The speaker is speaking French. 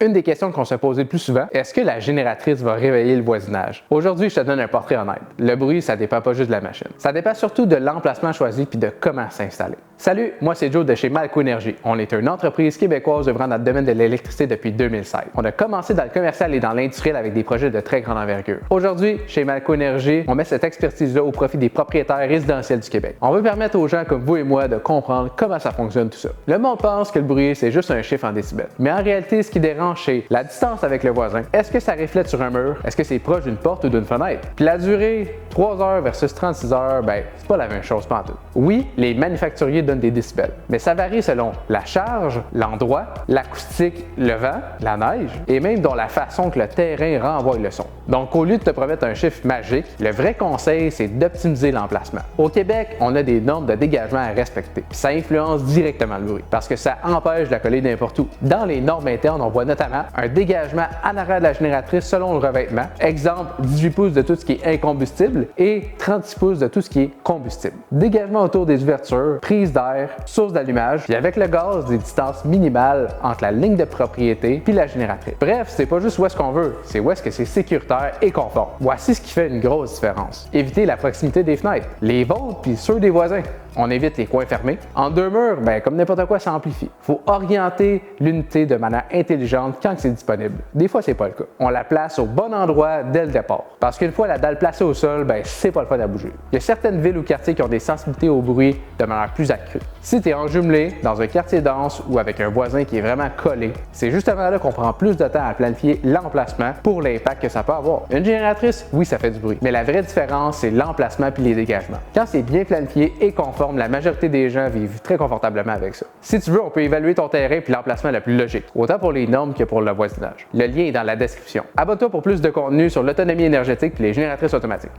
Une des questions qu'on se pose le plus souvent, est-ce que la génératrice va réveiller le voisinage? Aujourd'hui, je te donne un portrait honnête. Le bruit, ça dépend pas juste de la machine. Ça dépend surtout de l'emplacement choisi puis de comment s'installer. Salut, moi c'est Joe de chez Malco Énergie. On est une entreprise québécoise œuvrant dans le domaine de l'électricité depuis 2016. On a commencé dans le commercial et dans l'industriel avec des projets de très grande envergure. Aujourd'hui, chez Malco Énergie, on met cette expertise-là au profit des propriétaires résidentiels du Québec. On veut permettre aux gens comme vous et moi de comprendre comment ça fonctionne tout ça. Le monde pense que le bruit, c'est juste un chiffre en décibels. Mais en réalité, ce qui dérange, c'est la distance avec le voisin. Est-ce que ça reflète sur un mur? Est-ce que c'est proche d'une porte ou d'une fenêtre? Puis la durée, 3 heures versus 36 heures, c'est pas la même chose pantoute. Oui, les manufacturiers donnent des décibels, mais ça varie selon la charge, l'endroit, l'acoustique, le vent, la neige et même dans la façon que le terrain renvoie le son. Donc au lieu de te promettre un chiffre magique, le vrai conseil, c'est d'optimiser l'emplacement. Au Québec, on a des normes de dégagement à respecter. Ça influence directement le bruit parce que ça empêche de la coller n'importe où. Dans les normes internes, on voit notamment un dégagement en arrière de la génératrice selon le revêtement. Exemple, 18 pouces de tout ce qui est incombustible et 36 pouces de tout ce qui est combustible. Dégagement autour des ouvertures, prise d'air, source d'allumage, puis avec le gaz, des distances minimales entre la ligne de propriété puis la génératrice. Bref, c'est pas juste où est-ce qu'on veut, c'est où est-ce que c'est sécuritaire et confort. Voici ce qui fait une grosse différence. Éviter la proximité des fenêtres, les vôtres puis ceux des voisins. On évite les coins fermés. En deux murs, comme n'importe quoi, ça amplifie. Il faut orienter l'unité de manière intelligente quand c'est disponible. Des fois, c'est pas le cas. On la place au bon endroit dès le départ. Parce qu'une fois la dalle placée au sol, c'est pas le fun à bouger. Il y a certaines villes ou quartiers qui ont des sensibilités au bruit de manière plus accrue. Si tu es enjumelé dans un quartier dense ou avec un voisin qui est vraiment collé, c'est justement là qu'on prend plus de temps à planifier l'emplacement pour l'impact que ça peut avoir. Une génératrice, oui, ça fait du bruit, mais la vraie différence, c'est l'emplacement puis les dégagements. Quand c'est bien planifié et conforme, la majorité des gens vivent très confortablement avec ça. Si tu veux, on peut évaluer ton terrain puis l'emplacement le plus logique, autant pour les normes que pour le voisinage. Le lien est dans la description. Abonne-toi pour plus de contenu sur l'autonomie énergétique et les génératrices automatiques.